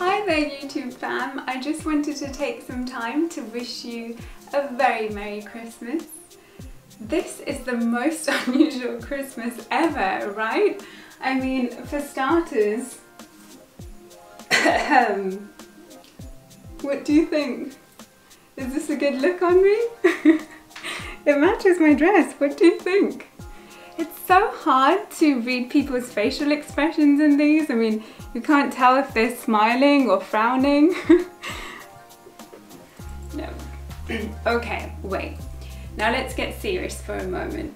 Hi there YouTube fam, I just wanted to take some time to wish you a very Merry Christmas. This is the most unusual Christmas ever, right? I mean, for starters, what do you think? Is this a good look on me? It matches my dress, what do you think? It's so hard to read people's facial expressions in these. I mean, you can't tell if they're smiling or frowning. No. Okay, wait. Now let's get serious for a moment.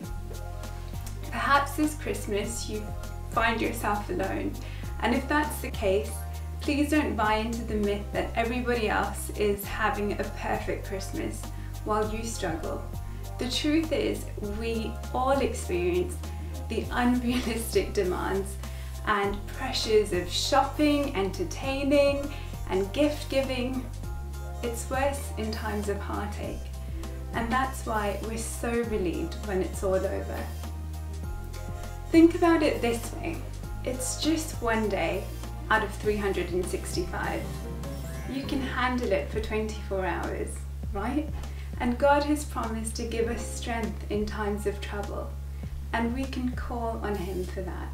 Perhaps this Christmas you find yourself alone, and if that's the case, please don't buy into the myth that everybody else is having a perfect Christmas while you struggle. The truth is, we all experience the unrealistic demands and pressures of shopping, entertaining, and gift giving. It's worse in times of heartache, and that's why we're so relieved when it's all over. Think about it this way, it's just one day out of 365. You can handle it for 24 hours, right? And God has promised to give us strength in times of trouble, and we can call on Him for that.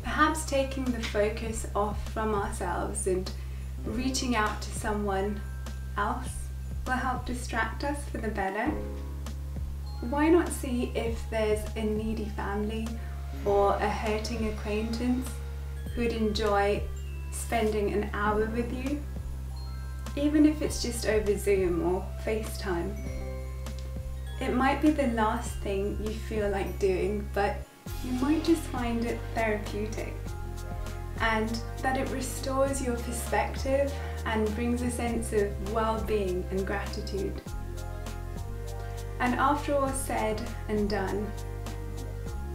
Perhaps taking the focus off from ourselves and reaching out to someone else will help distract us for the better. Why not see if there's a needy family or a hurting acquaintance who'd enjoy spending an hour with you? Even if it's just over Zoom or FaceTime. It might be the last thing you feel like doing, but you might just find it therapeutic, and that it restores your perspective and brings a sense of well-being and gratitude. And after all said and done,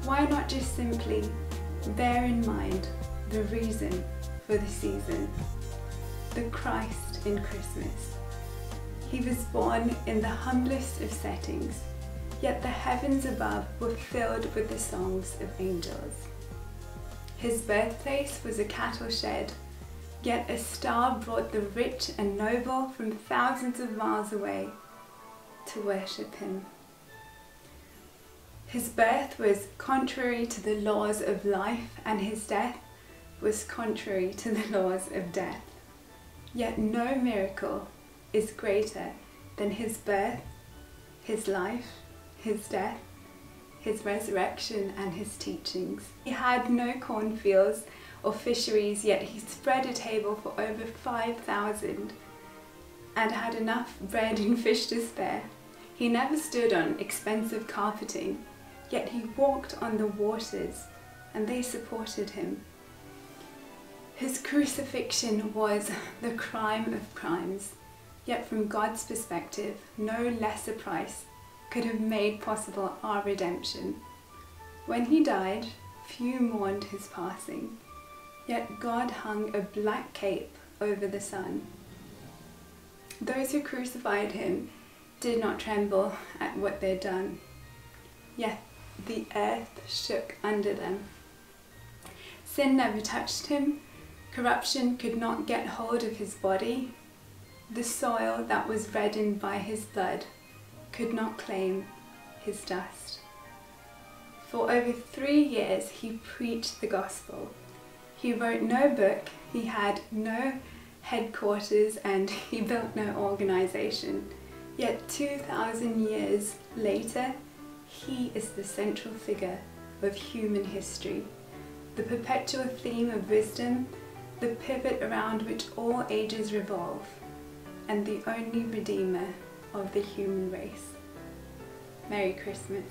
why not just simply bear in mind the reason for the season, the Christ in Christmas. He was born in the humblest of settings, yet the heavens above were filled with the songs of angels. His birthplace was a cattle shed, yet a star brought the rich and noble from thousands of miles away to worship him. His birth was contrary to the laws of life, and his death was contrary to the laws of death. Yet no miracle is greater than his birth, his life, his death, his resurrection, and his teachings. He had no cornfields or fisheries, yet he spread a table for over 5,000 and had enough bread and fish to spare. He never stood on expensive carpeting, yet he walked on the waters and they supported him. His crucifixion was the crime of crimes, yet from God's perspective, no lesser price could have made possible our redemption. When he died, few mourned his passing, yet God hung a black cape over the sun. Those who crucified him did not tremble at what they'd done, yet the earth shook under them. Sin never touched him. Corruption could not get hold of his body. The soil that was reddened by his blood could not claim his dust. For over 3 years he preached the gospel. He wrote no book, he had no headquarters, and he built no organization. Yet 2,000 years later, he is the central figure of human history, the perpetual theme of wisdom, the pivot around which all ages revolve, and the only redeemer of the human race. Merry Christmas.